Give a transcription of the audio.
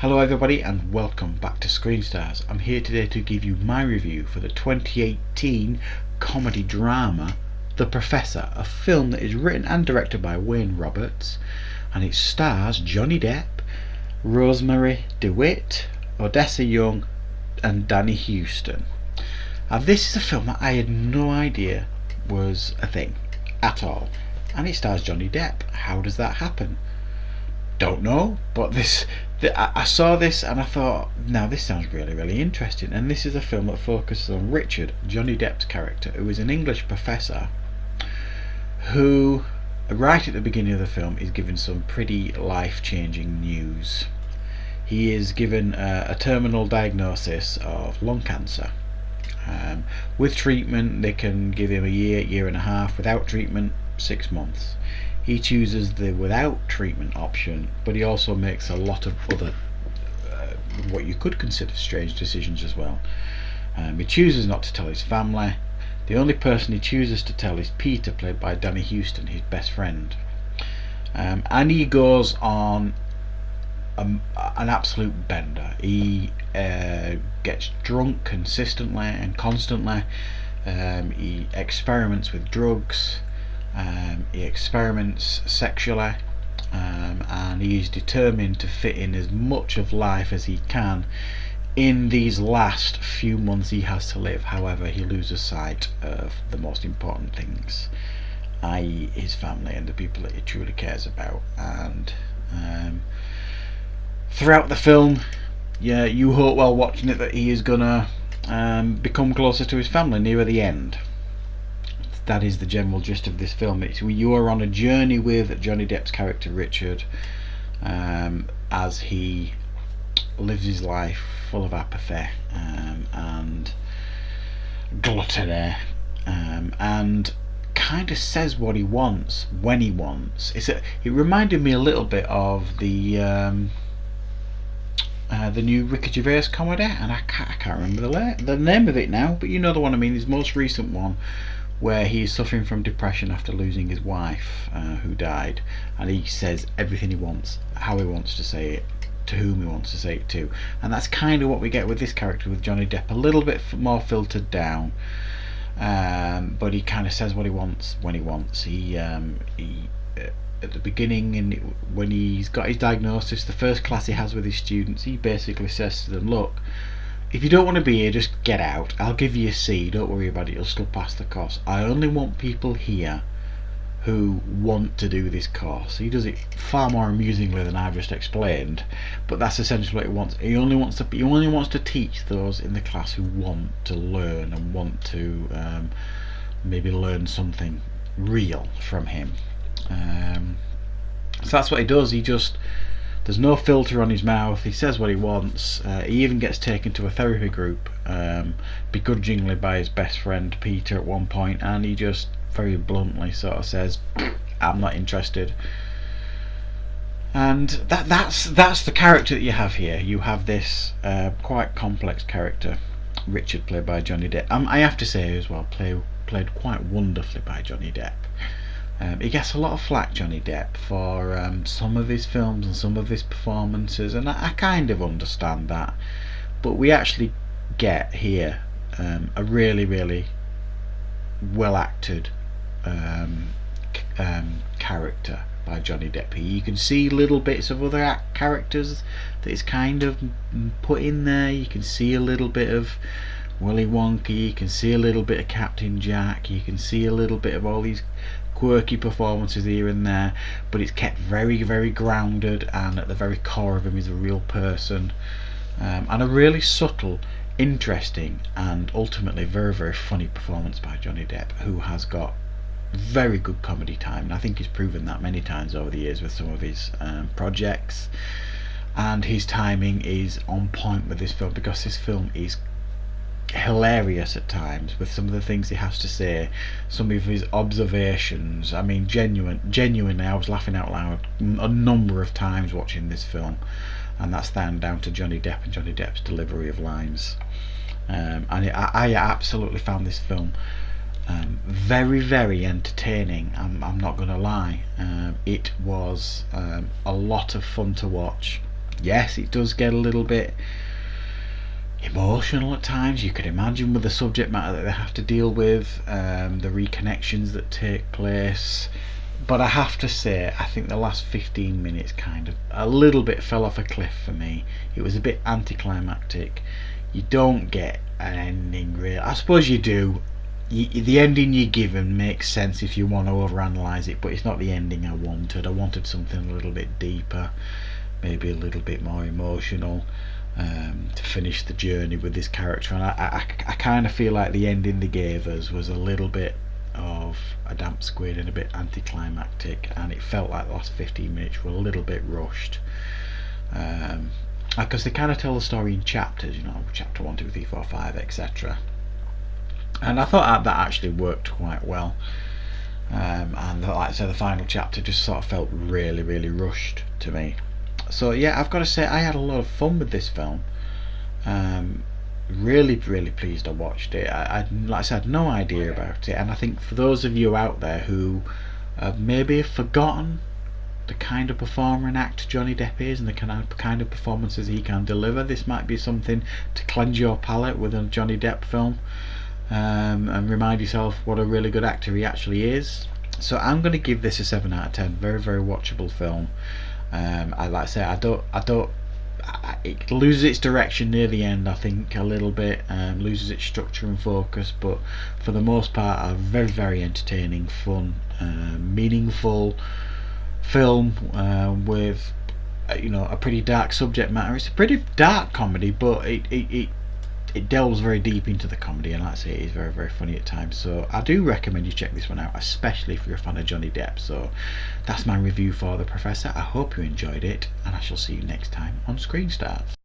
Hello everybody and welcome back to Screen Stars. I'm here today to give you my review for the 2018 comedy drama The Professor, a film that is written and directed by Wayne Roberts, and it stars Johnny Depp, Rosemary DeWitt, Odessa Young and Danny Houston. Now this is a film that I had no idea was a thing at all, and it stars Johnny Depp. How does that happen? Don't know, but I saw this and I thought, now this sounds really interesting. And this is a film that focuses on Richard, Johnny Depp's character, who is an English professor who, right at the beginning of the film, is given some pretty life-changing news. He is given a terminal diagnosis of lung cancer. With treatment they can give him a year and a half. Without treatment, 6 months. He chooses the without treatment option, but he also makes a lot of other what you could consider strange decisions as well. He chooses not to tell his family. The only person he chooses to tell is Peter, played by Danny Houston, his best friend. And he goes on an absolute bender. He gets drunk consistently and constantly. He experiments with drugs. He experiments sexually, and he is determined to fit in as much of life as he can in these last few months he has to live. However, he loses sight of the most important things, i.e. his family and the people that he truly cares about. And throughout the film, you hope while watching it that he is gonna become closer to his family near the end. That is the general gist of this film. You are on a journey with Johnny Depp's character Richard, as he lives his life full of apathy and gluttony, and kind of says what he wants when he wants. It reminded me a little bit of the new Ricky Gervais comedy, and I can't remember the name of it now, but you know the one I mean. His most recent one, where he's suffering from depression after losing his wife, who died, and he says everything he wants, how he wants to say it, to whom he wants to say it to. And that's kind of what we get with this character, with Johnny Depp, a little bit more filtered down, but he kind of says what he wants when he wants. He at the beginning, and when he's got his diagnosis, the first class he has with his students, he basically says to them, look, if you don't want to be here, just get out. I'll give you a C, don't worry about it, you'll still pass the course. I only want people here who want to do this course. He does it far more amusingly than I've just explained, but that's essentially what he wants. He only wants to teach those in the class who want to learn and want to maybe learn something real from him. So that's what he does. There's no filter on his mouth. He says what he wants. He even gets taken to a therapy group, begrudgingly, by his best friend Peter at one point, and he just very bluntly sort of says, I'm not interested. And that's the character that you have here. You have this quite complex character, Richard, played by Johnny Depp. I have to say as well, played quite wonderfully by Johnny Depp. He gets a lot of flack, Johnny Depp, for some of his films and some of his performances, and I kind of understand that, but we actually get here a really well acted character by Johnny Depp. You can see little bits of other characters that is kind of put in there. You can see a little bit of Willy Wonka, you can see a little bit of Captain Jack, you can see a little bit of all these quirky performances here and there, but it's kept very grounded, and at the very core of him is a real person, and a really subtle, interesting, and ultimately very funny performance by Johnny Depp, who has got very good comedy time, and I think he's proven that many times over the years with some of his projects. And his timing is on point with this film, because this film is hilarious at times with some of the things he has to say, some of his observations. I mean, genuinely I was laughing out loud a number of times watching this film, and that's down to Johnny Depp and Johnny Depp's delivery of lines. And I absolutely found this film very entertaining. I'm not going to lie. It was a lot of fun to watch. Yes, it does get a little bit emotional at times. You could imagine with the subject matter that they have to deal with, the reconnections that take place. But I have to say, I think the last 15 minutes kind of a little bit fell off a cliff for me. It was a bit anticlimactic. You don't get an ending, really. I suppose you do. The ending you're given makes sense if you want to overanalyze it, but it's not the ending I wanted. I wanted something a little bit deeper, maybe a little bit more emotional, to finish the journey with this character. And I kind of feel like the ending they gave us was a little bit of a damp squid and a bit anticlimactic, and it felt like the last 15 minutes were a little bit rushed. Because they kind of tell the story in chapters, chapter 1, 2, 3, 4, 5, etc. And I thought that actually worked quite well. And like I said, the final chapter just sort of felt really, really rushed to me. So yeah, I've got to say I had a lot of fun with this film. Really, really pleased I watched it. Like I said, had no idea about it, and I think for those of you out there who maybe have forgotten the kind of performer and actor Johnny Depp is and the kind of performances he can deliver, this might be something to cleanse your palate with a Johnny Depp film, and remind yourself what a really good actor he actually is. So I'm going to give this a 7 out of 10. Very, very watchable film. Like I say, it loses its direction near the end, I think, a little bit, loses its structure and focus, but for the most part a very, very entertaining, fun, meaningful film, with a pretty dark subject matter. It's a pretty dark comedy, but it delves very deep into the comedy, and like I say, it is very, very funny at times. So I do recommend you check this one out, especially if you're a fan of Johnny Depp. So that's my review for The Professor. I hope you enjoyed it, and I shall see you next time on Screen Stars.